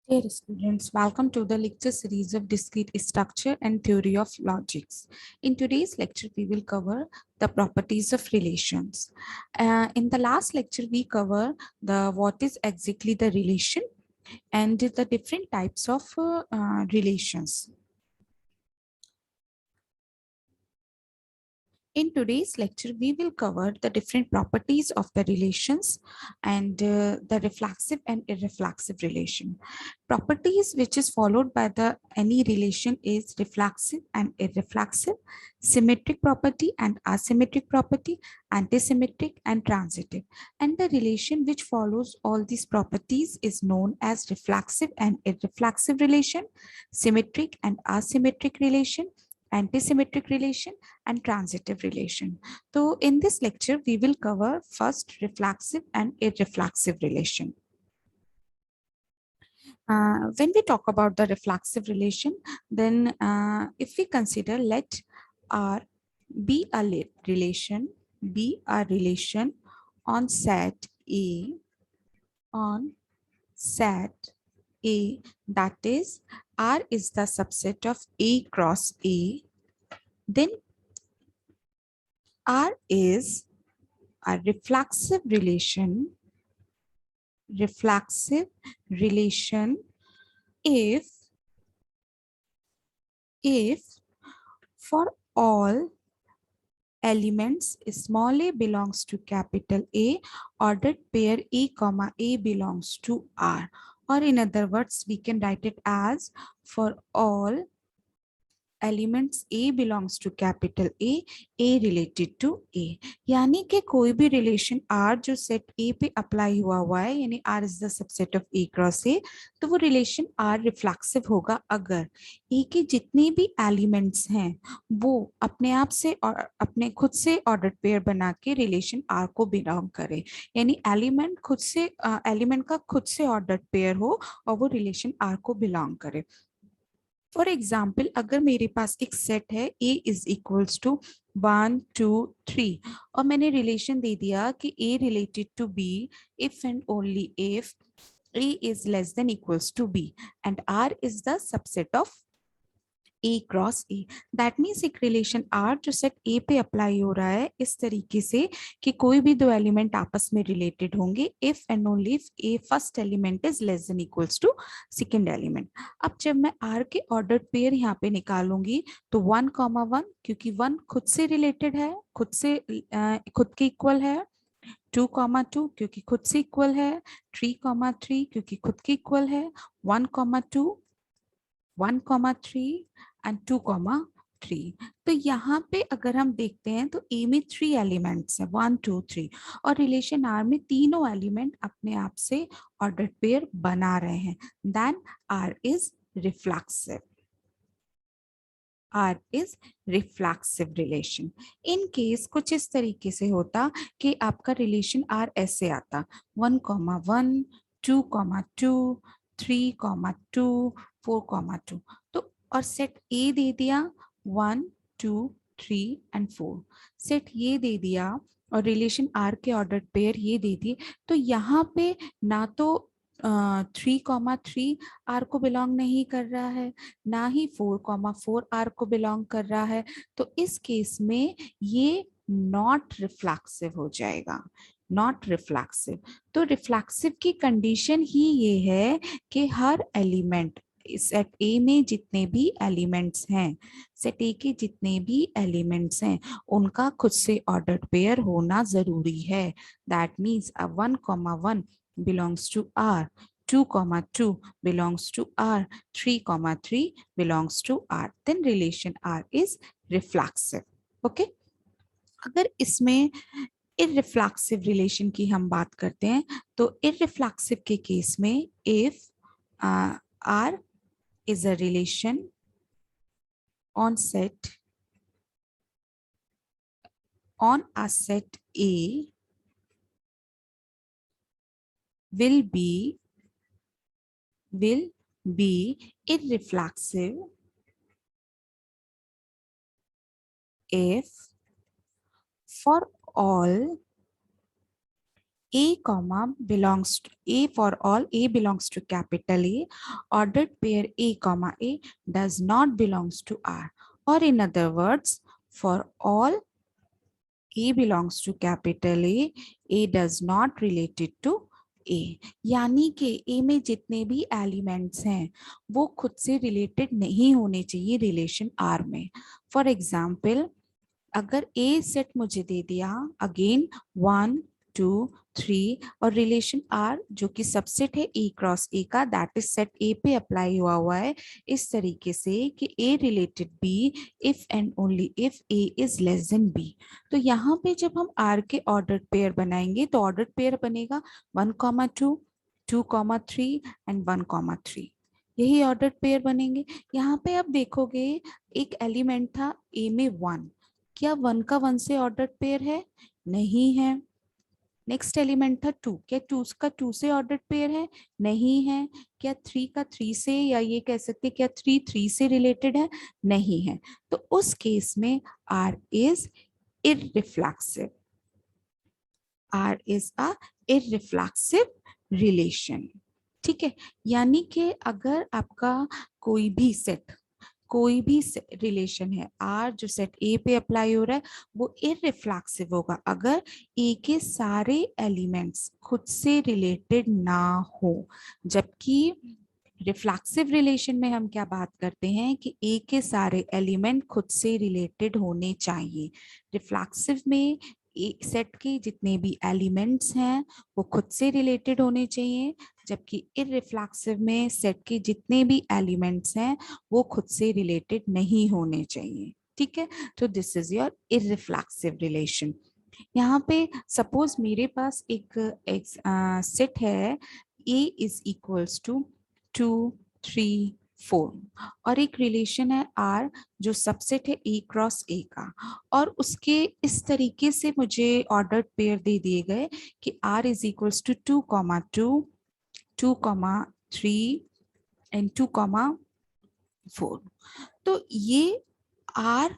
Dear students, welcome to the lecture series of discrete structure and theory of logics. In today's lecture, we will cover the properties of relations. In the last lecture, we cover the what is exactly the relation and the different types of relations. In today's lecture, we will cover the different properties of the relations and the reflexive and irreflexive relation. Properties which is followed by the any relation is reflexive and irreflexive, symmetric property and asymmetric property, antisymmetric and transitive. And the relation which follows all these properties is known as reflexive and irreflexive relation, symmetric and asymmetric relation, antisymmetric relation and transitive relation. So in this lecture, we will cover first reflexive and irreflexive relation. When we talk about the reflexive relation, then if we consider let R be a relation on set A, that is R is the subset of A cross A, then R is a reflexive relation if for all elements small a belongs to capital A, ordered pair A comma A belongs to R, or in other words we can write it as for all elements A belongs to capital A related to A, यानी कि कोई भी relation R जो set A पे apply हुआ है यानी R is the subset of A cross A, तो वो रिलेशन आर रिफ्लेक्सिव होगा अगर ए के जितने भी एलिमेंट्स हैं वो अपने आप से और अपने खुद से ऑर्डर पेयर बना के रिलेशन आर को बिलोंग करे, यानी एलिमेंट खुद से एलिमेंट का खुद से ऑर्डर पेयर हो और वो रिलेशन आर को बिलोंग करे। फॉर एग्जाम्पल अगर मेरे पास एक सेट है A इज इक्वल्स टू 1 2 3 और मैंने रिलेशन दे दिया कि A related to B if and only if A is less than equals to B and R is the subset of A cross A, that means एक relation R जो set A पे apply हो रहा है इस तरीके से कि कोई भी दो एलिमेंट आपस में रिलेटेड होंगे if and only if a first element is less than equals to second element. अब जब मैं आर के ऑर्डर पेयर यहाँ पे निकालूंगी तो 1,1 क्योंकि 1 खुद से रिलेटेड है, खुद के इक्वल है, 2,2 क्योंकि खुद से इक्वल है, 3,3 क्योंकि खुद के इक्वल है, 1,2 1,3 एंड 2,3। तो यहाँ पे अगर हम देखते हैं तो ए में 3 एलिमेंट्स हैं 1 2 3 और रिलेशन आर में तीनों एलिमेंट अपने आप से ऑर्डर पेयर बना रहे हैं, then R is reflexive. R is reflexive relation. In case कुछ इस तरीके से होता कि आपका रिलेशन R ऐसे आता 1,1 2,2 3,2 4,2, तो और सेट A दे दिया 1 2 3 एंड 4, सेट ये दे दिया और रिलेशन R के ऑर्डर पेयर ये दे दिए, तो यहाँ पे ना तो 3,3 आर को बिलोंग नहीं कर रहा है, ना ही 4,4 आर को बिलोंग कर रहा है, तो इस केस में ये नॉट रिफ्लेक्सिव हो जाएगा, नॉट रिफ्लेक्सिव। तो रिफ्लेक्सिव की कंडीशन ही ये है कि हर एलिमेंट सेट ए में जितने भी एलिमेंट्स हैं, सेट ए के जितने भी एलिमेंट्स हैं उनका खुद से ऑर्डर पेयर होना जरूरी है, that means 1,1 belongs to R, 2,2 belongs to R, 3,3 belongs to R, then relation R is reflexive. Okay? अगर इसमें इररिफ्लेक्सिव रिलेशन की हम बात करते हैं तो इररिफ्लेक्सिव के केस में if R is a relation on a set A will be irreflexive if for all A comma belongs to A for all A belongs to capital A, ordered pair A comma A does not belongs to R. Or in other words, for all A belongs to capital A does not related to A. यानी कि A में जितने भी elements हैं वो खुद से related नहीं होने चाहिए रिलेशन R में. फॉर एग्जाम्पल, अगर ए सेट मुझे दे दिया अगेन 1 2 3 और रिलेशन आर जो कि सबसेट है ए क्रॉस ए का, दैट इज सेट ए पे अप्लाई हुआ है इस तरीके से कि A related B if and only if A is less than B. तो यहाँ पे जब हम आर के ऑर्डर्ड पेयर बनाएंगे तो ऑर्डर्ड पेयर बनेगा 1,2 2,3 एंड 1,3. यही ऑर्डर्ड पेयर बनेंगे. यहाँ पे आप देखोगे एक एलिमेंट था ए में 1. क्या 1 का 1 से ऑर्डर्ड पेयर है? नहीं है. नेक्स्ट एलिमेंट था 2. क्या 2 का 2 से ऑर्डर्ड पेयर है? नहीं है. क्या 3 का 3 से, या ये कह सकते क्या 3 3 से रिलेटेड है? नहीं है. तो उस केस में R is irreflexive. R is a irreflexive relation. ठीक है. यानी कि अगर आपका कोई भी सेट, कोई भी रिलेशन है आर जो सेट ए पे अप्लाई हो रहा है वो इररिफ्लेक्सिव होगा अगर ए के सारे एलिमेंट्स खुद से रिलेटेड ना हो. जबकि रिफ्लेक्सिव रिलेशन में हम क्या बात करते हैं कि ए के सारे एलिमेंट खुद से रिलेटेड होने चाहिए. रिफ्लेक्सिव में सेट के जितने भी एलिमेंट्स हैं वो खुद से रिलेटेड होने चाहिए, जबकि इररिफ्लेक्सिव में सेट के जितने भी एलिमेंट्स हैं वो खुद से रिलेटेड नहीं होने चाहिए. ठीक है. तो this is your irreflexive relation. यहाँ पे सपोज मेरे पास एक सेट है ए इज इक्वल्स टू 2 3 4 और एक रिलेशन है आर जो सबसेट है ए क्रॉस ए का, और उसके इस तरीके से मुझे ऑर्डर्ड पेयर दे दिए गए कि R is equals to 2,2 2,3 and 2,4. तो ये आर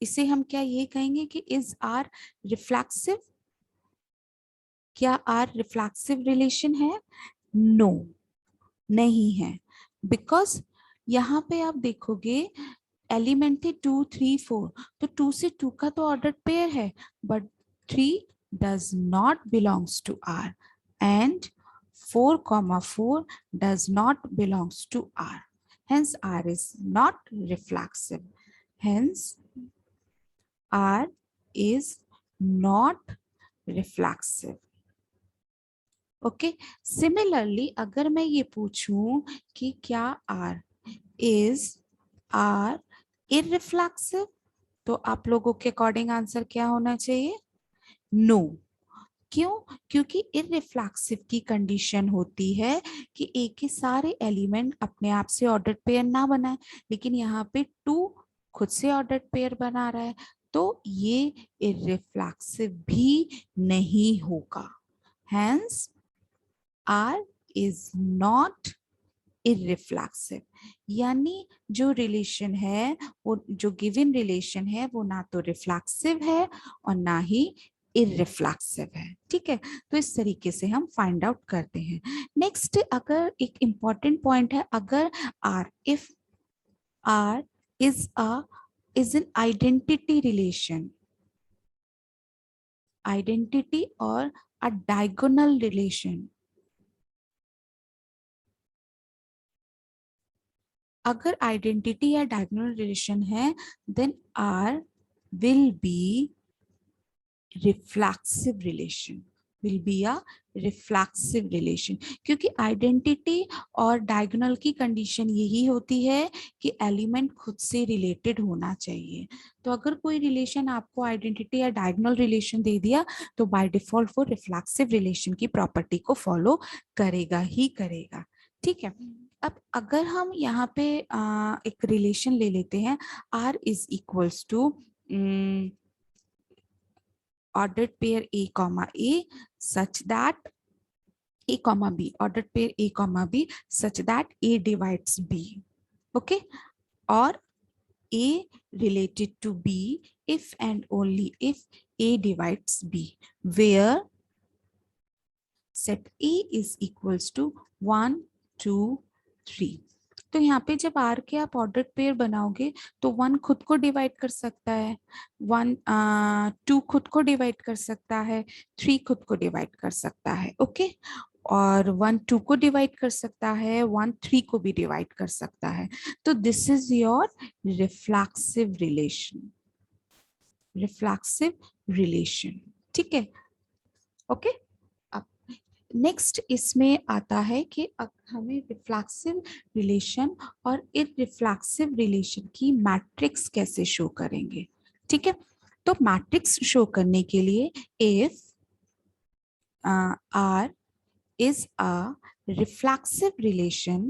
इसे हम क्या ये कहेंगे कि इज आर रिफ्लेक्सिव? क्या आर रिफ्लेक्सिव रिलेशन है? नो, नहीं है. बिकॉज यहाँ पे आप देखोगे एलिमेंट थे 2 3 4, तो 2 से 2 का तो ऑर्डर पेयर है, but 3 does not belongs to R and 4,4 does not belongs to R. Hence R is not reflexive. Hence R is not reflexive. Okay. Similarly, अगर मैं ये पूछूं कि क्या R is R irreflexive, तो आप लोगों के अकॉर्डिंग आंसर क्या होना चाहिए? नो. क्यों? क्योंकि इररिफ्लेक्सिव की कंडीशन होती है कि ए के सारे एलिमेंट अपने आप से ऑर्डर्ड पेयर ना बनाए, लेकिन यहाँ पे 2 खुद से ऑर्डर्ड पेयर बना रहा है, तो ये इररिफ्लेक्सिव भी नहीं होगा. Hence R is not irreflexive. यानी जो रिलेशन है, वो जो गिवन रिलेशन है वो ना तो रिफ्लेक्सिव है और ना ही इररिफ्लेक्सिव है. ठीक है. तो इस तरीके से हम फाइंड आउट करते हैं. नेक्स्ट, अगर एक इंपॉर्टेंट पॉइंट है, अगर R if R is an identity relation, identity और अ डायगोनल रिलेशन. अगर आइडेंटिटी या डायगोनल रिलेशन है then R will be reflexive relation, will be a reflexive relation. क्योंकि आइडेंटिटी और डायगोनल की कंडीशन यही होती है कि एलिमेंट खुद से रिलेटेड होना चाहिए. तो अगर कोई रिलेशन आपको आइडेंटिटी या डायगोनल रिलेशन दे दिया तो बाय डिफॉल्ट वो रिफ्लेक्सिव रिलेशन की प्रॉपर्टी को फॉलो करेगा ही करेगा. ठीक है. अब अगर हम यहाँ पे एक रिलेशन ले लेते हैं, R is equals to ordered pair A comma A such that A comma B, ordered pair A comma B such that A divides B. Okay. Or A related to B if and only if A divides B, where set A is equals to 1, 2, 3. तो यहाँ पे जब R के आप ordered pair बनाओगे तो 1 खुद को डिवाइड कर सकता है, 2 खुद को डिवाइड कर सकता है, 3 खुद को डिवाइड कर सकता है, ओके। और 1 2 को डिवाइड कर सकता है, 1 3 को भी डिवाइड कर सकता है। तो this is your reflexive relation, reflexive relation, ठीक है, ओके। अब नेक्स्ट इसमें आता है कि हमें रिफ्लेक्सिव रिलेशन और इररिफ्लेक्सिव रिलेशन की मैट्रिक्स कैसे शो करेंगे, ठीक है। तो मैट्रिक्स शो करने के लिए if R is a reflexive relation,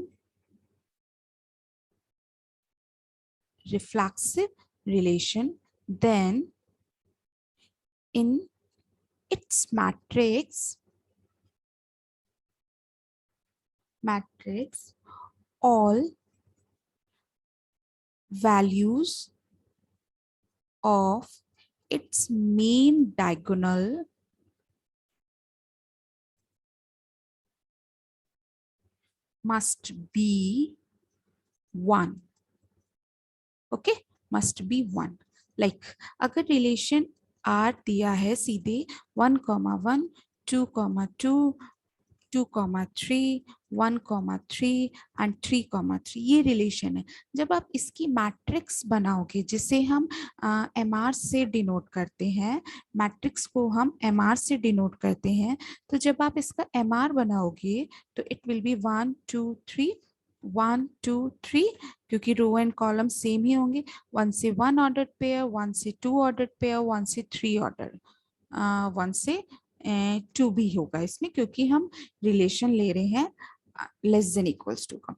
then in its matrix all values of its main diagonal must be 1, okay, must be 1. Like अगर रिलेशन R दिया है सीधे 1,1 2,2 2,3 1,3 एंड 3,3 ये रिलेशन है। जब आप इसकी मैट्रिक्स बनाओगे जिसे हम MR से डिनोट करते हैं, मैट्रिक्स को हम MR से डिनोट करते हैं, तो जब आप इसका MR बनाओगे तो इट विल बी 1 2 3 1 2 3, क्योंकि रो एंड कॉलम सेम ही होंगे। 1 से 1 ऑर्डर्ड पेयर, 1 से 2 ऑर्डर्ड पेयर, 1 से 3 ऑर्डर, 1 से 2 भी होगा इसमें, क्योंकि हम रिलेशन ले रहे हैं लेस देन इक्वल्स टू का।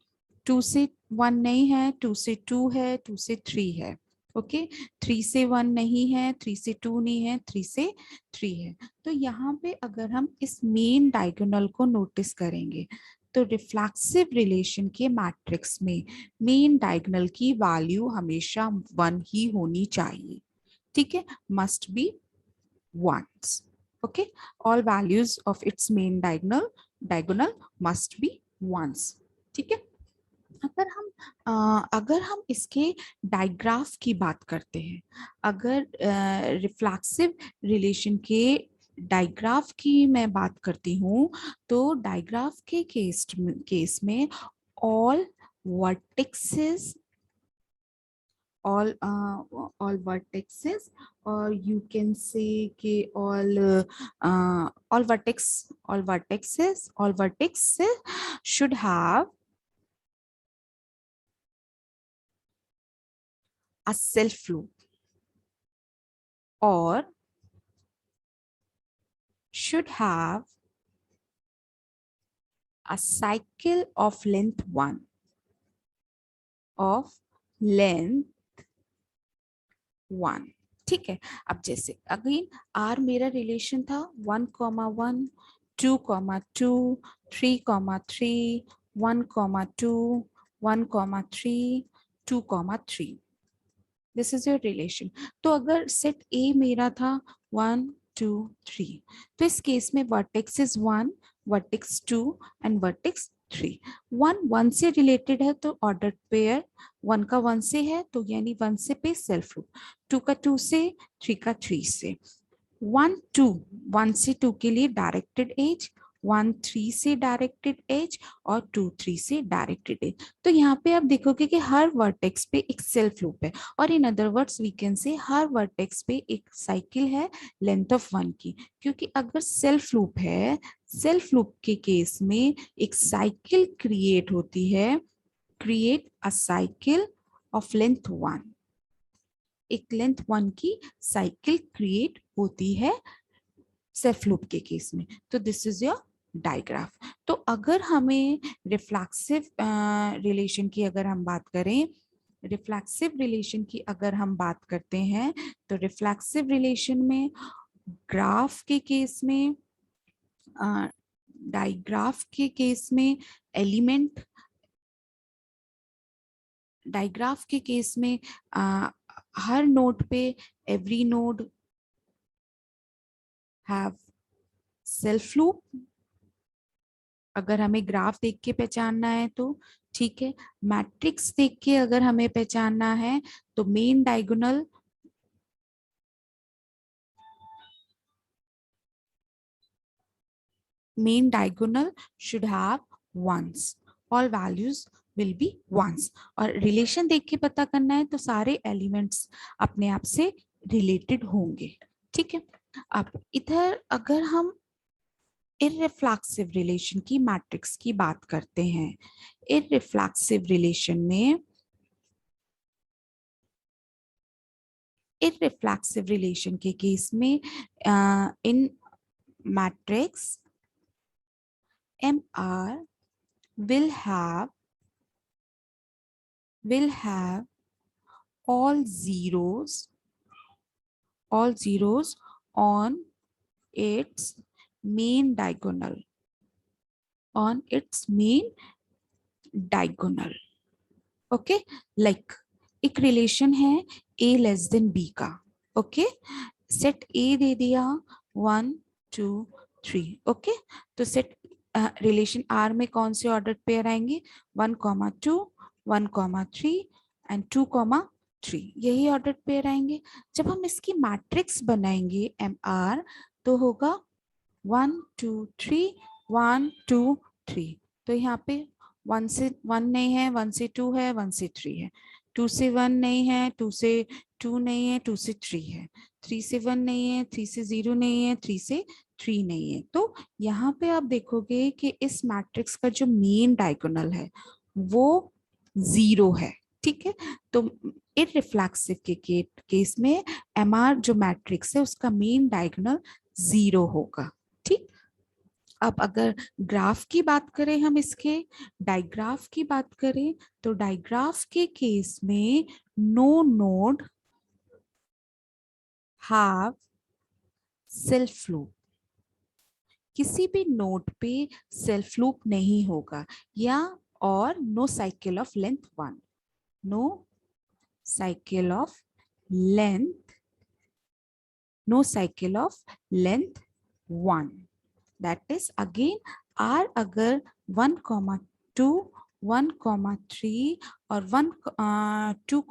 2 से 1 नहीं है, 2 से 2 है, 2 से 3 है, ओके। 3 से 1 नहीं है, 3 से 2 नहीं है, 3 से 3 है। तो यहाँ पे अगर हम इस मेन डायगोनल को नोटिस करेंगे तो रिफ्लेक्सिव रिलेशन के मैट्रिक्स में मेन डायगोनल की वैल्यू हमेशा 1 ही होनी चाहिए, ठीक है, must be ones, okay, all values of its main diagonal must be ones, ठीक है। अगर हम इसके डायग्राफ की बात करते हैं, अगर रिफ्लेक्सिव रिलेशन के डायग्राफ की मैं बात करती हूँ, तो डायग्राफ के केस में all vertices all vertices, or you can say कि all vertices should have a self loop or should have a cycle of length 1 of length 1, ठीक है। अब जैसे अगेन R मेरा रिलेशन था 1,1 2,2 3,3 1,2 1,3 2,3, दिस इज योर रिलेशन। तो अगर set A मेरा था 1 2 3, तो इस केस में vertex is 1 vertex 2 and vertex 3। 1 1 से रिलेटेड है तो ऑर्डर पेयर, 1 का 1 से है तो यानी 1 से पे सेल्फ लूप, 2 का 2 से, 3 का 3 से। 1 2 1 से 2 के लिए डायरेक्टेड एज, 1 3 से डायरेक्टेड एज और 2 3 से डायरेक्टेड एज। तो यहाँ पे आप देखोगे कि हर वर्टेक्स पे एक सेल्फ लूप है, और in other words we can say हर वर्टेक्स पे एक साइकिल है लेंथ ऑफ 1 की, क्योंकि अगर सेल्फ लूप है, सेल्फ लूप के केस में एक साइकिल क्रिएट होती है, create a cycle of length 1, एक लेंथ 1 की साइकिल क्रिएट होती है सेल्फ लूप के केस में। तो दिस इज योर डायग्राफ। तो अगर हमें रिफ्लेक्सिव रिलेशन की अगर हम बात करें, रिफ्लेक्सिव रिलेशन की अगर हम बात करते हैं, तो रिफ्लेक्सिव रिलेशन में ग्राफ के केस में, डायग्राफ के केस में एलिमेंट, डायग्राफ के केस में हर नोड पे every node have self loop, अगर हमें ग्राफ देख के पहचानना है तो ठीक है। मैट्रिक्स देख के अगर हमें पहचानना है तो main diagonal should have ones, all values will be ones। और रिलेशन देख के पता करना है तो सारे एलिमेंट्स अपने आप से रिलेटेड होंगे, ठीक है। अब इधर अगर हम इररिफ्लेक्सिव रिलेशन की मैट्रिक्स की बात करते हैं, इररिफ्लेक्सिव रिलेशन में इररिफ्लेक्सिव रिलेशन के केस में in matrix MR will have all zeros on its main diagonal, okay. Like एक रिलेशन है A लेस देन B का, ओके। सेट A दे दिया 1 2 3, ओके। तो सेट रिलेशन R में कौन से ऑर्डर पेयर आएंगे, 1 2 1 3 एंड 2 3, यही ऑर्डर पेयर आएंगे। जब हम इसकी मैट्रिक्स बनाएंगे MR तो होगा 1 2 3 1 2 3। तो यहाँ पे 1 से 1 नहीं है, 1 से 2 है, 1 से 3 है, 2 से 1 नहीं है, 2 से 2 नहीं है, 2 से 3 है, 3 से 1 नहीं है, 3 से 0 नहीं है, 3 से 3 नहीं है। तो यहाँ पे आप देखोगे कि इस मैट्रिक्स का जो मेन डायगोनल है वो 0 है, ठीक है। तो इररिफ्लेक्सिव के केस में MR जो मैट्रिक्स है उसका मेन डायगोनल 0 होगा, ठीक। अब अगर ग्राफ की बात करें, हम इसके डायग्राफ की बात करें तो डायग्राफ के केस में no node have self loop, किसी भी नोड पे सेल्फ लूप नहीं होगा, या और no cycle of length 1, no cycle of length, no cycle of length 1। That is again R अगर 1 2 1 3 और 1 2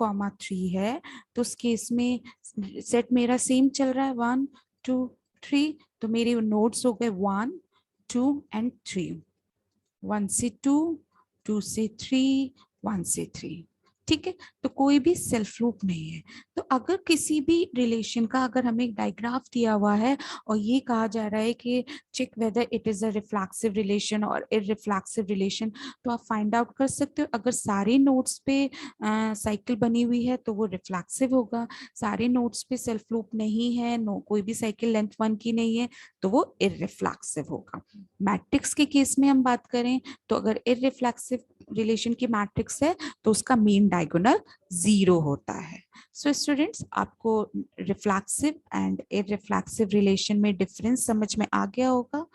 3 है तो उस केस में सेट मेरा सेम चल रहा है 1 2 3, तो मेरे नोड्स हो गए 1 2 एंड 3, 1 से 2 2 से 3 1 से 3, ठीक है। तो कोई भी सेल्फ लूप नहीं है। तो अगर किसी भी रिलेशन का अगर हमें एक डायग्राफ दिया हुआ है और ये कहा जा रहा है कि check whether it is a reflexive relation और इररिफ्लेक्सिव रिलेशन, तो आप फाइंड आउट कर सकते हो। अगर सारे नोड्स पे साइकिल बनी हुई है तो वो रिफ्लेक्सिव होगा, सारे नोड्स पे सेल्फ लूप नहीं है, नो कोई भी साइकिल लेंथ 1 की नहीं है, तो वो इररिफ्लेक्सिव होगा। मैट्रिक्स के केस में हम बात करें तो अगर इररिफ्लेक्सिव रिलेशन की मैट्रिक्स है तो उसका मेन डायगोनल 0 होता है। सो स्टूडेंट्स, आपको रिफ्लेक्सिव एंड इररिफ्लेक्सिव रिलेशन में डिफरेंस समझ में आ गया होगा।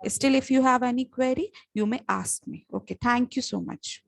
Still if you have any query you may ask me. Okay, thank you so much.